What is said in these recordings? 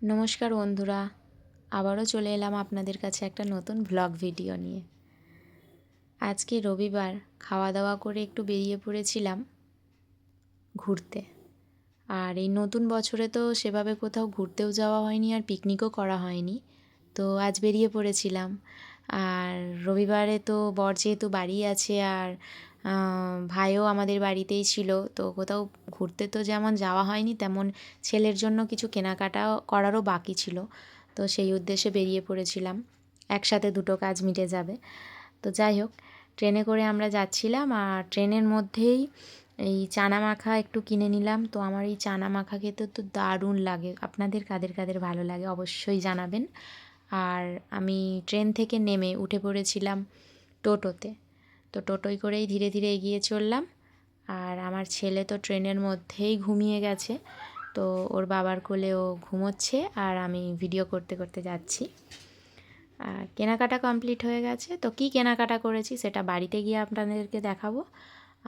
নমস্কার বন্ধুরা, আবারও চলে এলাম আপনাদের কাছে একটা নতুন ভ্লগ ভিডিও নিয়ে। আজকে রবিবার, খাওয়া দাওয়া করে একটু বেরিয়ে পড়েছিলাম ঘুরতে। আর এই নতুন বছরে তো সেভাবে কোথাও ঘুরতেও যাওয়া হয়নি আর পিকনিকও করা হয়নি, তো আজ বেরিয়ে পড়েছিলাম। আর রবিবারে তো বর যেহেতু বাড়ি আছে আর ভাইও আমাদের বাড়িতেই ছিল, তো কোথাও ঘুরতে তো যেমন যাওয়া হয়নি, তেমন ছেলের জন্য কিছু কেনাকাটা করারও বাকি ছিল। তো সেই উদ্দেশ্যে বেরিয়ে পড়েছিলাম, একসাথে দুটো কাজ মিটে যাবে। তো যাই হোক, ট্রেনে করে আমরা যাচ্ছিলাম আর ট্রেনের মধ্যেই এই চানা মাখা একটু কিনে নিলাম। তো আমার এই চানা মাখা খেতে তো দারুণ লাগে। আপনাদের কাদের কাদের ভালো লাগে অবশ্যই জানাবেন। আর আমি ট্রেন থেকে নেমে উঠে পড়েছিলাম টোটোতে। তো টোটোয় করেই ধীরে ধীরে এগিয়ে চললাম। আর আমার ছেলে তো ট্রেনের মধ্যেই ঘুমিয়ে গেছে, তো ওর বাবার কোলে ও ঘুমোচ্ছে আর আমি ভিডিও করতে করতে যাচ্ছি। আর কেনাকাটা কমপ্লিট হয়ে গেছে। তো কী কেনাকাটা করেছি সেটা বাড়িতে গিয়ে আপনাদেরকে দেখাবো।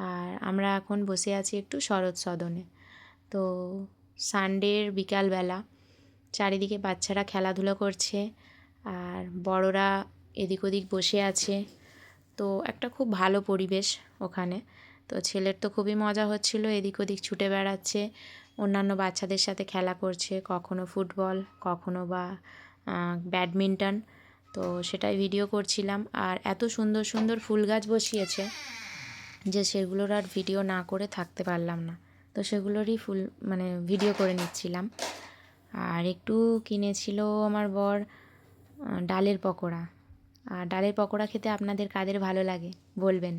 আর আমরা এখন বসে আছি একটু শরৎ সদনে। তো সানডের বিকালবেলা, চারিদিকে বাচ্চারা খেলাধুলো করছে আর বড়রা এদিক ওদিক বসে আছে। তো একটা খুব ভালো পরিবেশ ওখানে। তো ছেলের তো খুবই মজা হচ্ছিল, এদিক ওদিক ছুটে বেড়াচ্ছে, অন্যান্য বাচ্চাদের সাথে খেলা করছে, কখনো ফুটবল, কখনো বা ব্যাডমিন্টন। তো সেটাই ভিডিও করছিলাম। আর এত সুন্দর সুন্দর ফুল গাছ বসিয়েছে যে সেগুলোর আর ভিডিও না করে থাকতে পারলাম না। তো সেগুলোরই ভিডিও করে নিচ্ছিলাম। আর একটু কিনেছিল আমার বর ডালের পকোড়া। আর ডালের পকোড়া খেতে আপনাদের কাদের ভালো লাগে বলবেন।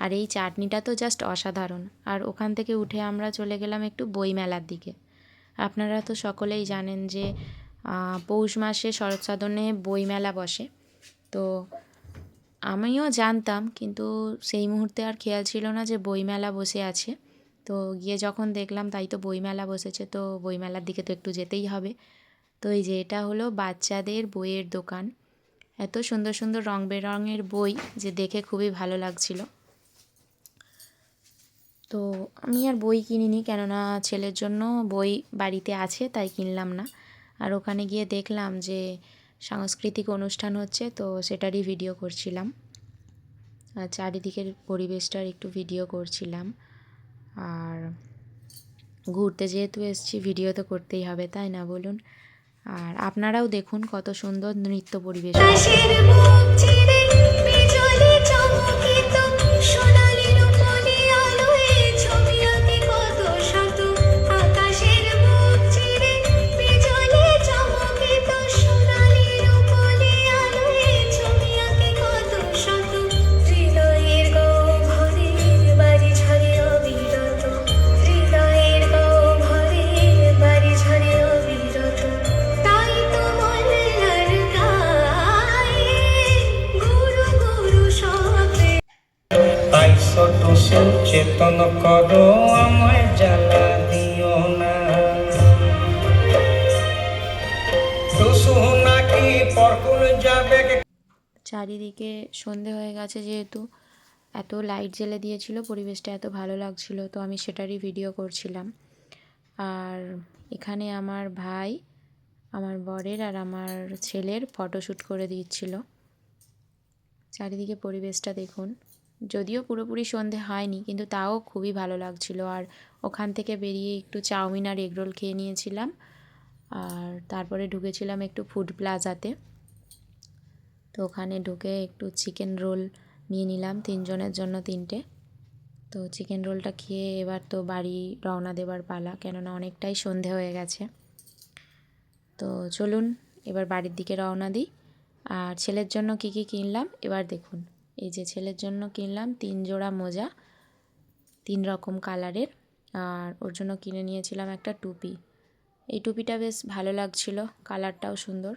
আর এই চাটনিটা তো জাস্ট অসাধারণ। আর ওখান থেকে উঠে আমরা চলে গেলাম একটু বইমেলার দিকে। আপনারা তো সকলেই জানেন যে পৌষ মাসে শরৎ সদনে বইমেলা বসে। তো আমিও জানতাম, কিন্তু সেই মুহূর্তে আর খেয়াল ছিল না যে বইমেলা বসে আছে। তো গিয়ে যখন দেখলাম তাই তো বইমেলা বসেছে, তো বইমেলার দিকে তো একটু যেতেই হবে। তো এই যে এটা হলো বাচ্চাদের বইয়ের দোকান। এত সুন্দর সুন্দর রং বেরঙের বই যে দেখে খুবই ভালো লাগছিল। তো আমি আর বই কিনিনি, কেননা ছেলের জন্য বই বাড়িতে আছে তাই কিনলাম না। আর ওখানে গিয়ে দেখলাম যে সাংস্কৃতিক অনুষ্ঠান হচ্ছে, তো সেটারই ভিডিও করছিলাম। আর চারিদিকের পরিবেশটার একটু ভিডিও করছিলাম। আর ঘুরতে যেহেতু এসেছি, ভিডিও তো করতেই হবে, তাই না বলুন? আর আপনারাও দেখুন কত সুন্দর নৃত্য পরিবেশ। চেতন করো আমায় জ্বালা দিও না, নাকি পরকুল যাবে। চারিদিকে সন্ধে হয়ে গেছে, যেহেতু এত লাইট জ্বেলে দিয়েছিল, পরিবেশটা এত ভালো লাগছিল, তো আমি সেটারই ভিডিও করছিলাম। আর এখানে আমার ভাই, আমার বরের আর আমার ছেলের ফটোশ্যুট করে দিচ্ছিল। চারিদিকে পরিবেশটা দেখুন। যদিও পুরোপুরি সন্ধে হয়নি, কিন্তু তাও খুবই ভালো লাগছিল। আর ওখান থেকে বেরিয়ে একটু চাউমিন আর এগরোল খেয়ে নিয়েছিলাম। আর তারপরে ঢুকেছিলাম একটু ফুড প্লাজাতে। তো ওখানে ঢুকে একটু চিকেন রোল নিয়ে নিলাম, 3 জনের জন্য 3টে। তো চিকেন রোলটা খেয়ে এবার তো বাড়ি রওনা দেবার পালা, কেননা অনেকটাই সন্ধে হয়ে গেছে। তো চলুন এবার বাড়ির দিকে রওনা দিই। আর ছেলের জন্য কি কি কিনলাম এবার দেখুন। এই যে ছেলের জন্য কিনলাম 3 জোড়া মোজা, 3 রকম কালারের। আর ওর জন্য কিনে নিয়েছিলাম একটা টুপি। এই টুপিটা বেশ ভালো লাগছিল, কালারটাও সুন্দর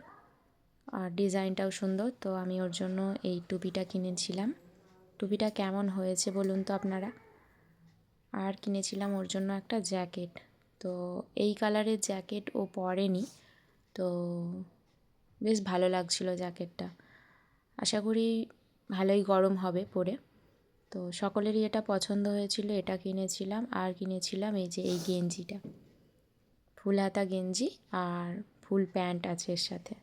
আর ডিজাইনটাও সুন্দর। তো আমি ওর জন্য এই টুপিটা কিনেছিলাম। টুপিটা কেমন হয়েছে বলুন তো আপনারা। আর কিনেছিলাম ওর জন্য একটা জ্যাকেট। তো এই কালারের জ্যাকেট ও পরেনি, তো বেশ ভালো লাগছিল জ্যাকেটটা। আশা করি ভালোই গরম হবে পরে। তো সকলেরই এটা পছন্দ হয়েছিল, এটা কিনেছিলাম। আর কিনেছিলাম এই যে এই গেঞ্জিটা, ফুল হাতা গেঞ্জি আর ফুল প্যান্ট আছে এর সাথে।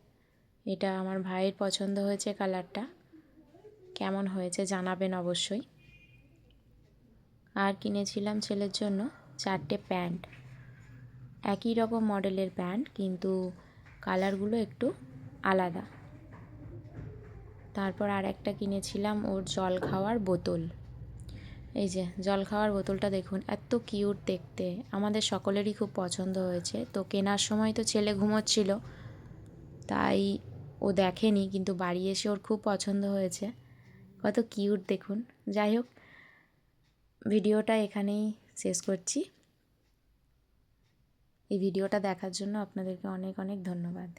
এটা আমার ভাইয়ের পছন্দ হয়েছে কালারটা, কেমন হয়েছে জানাবেন অবশ্যই। আর কিনেছিলাম ছেলের জন্য 4টে প্যান্ট, একই রকম মডেলের প্যান্ট কিন্তু কালারগুলো একটু আলাদা। তারপর আর একটা কিনেছিলাম ওর জল খাওয়ার বোতল। এই যে জল খাওয়ার বোতলটা দেখুন, এত কিউট দেখতে, আমাদের সকলেরই খুব পছন্দ হয়েছে। তো কেনার সময় তো ছেলে ঘুমোচ্ছিল, তাই ও দেখেনি, কিন্তু বাড়ি এসে ওর খুব পছন্দ হয়েছে। কত কিউট দেখুন। যাই হোক, ভিডিওটা এখানেই শেষ করছি। এই ভিডিওটা দেখার জন্য আপনাদেরকে অনেক অনেক ধন্যবাদ।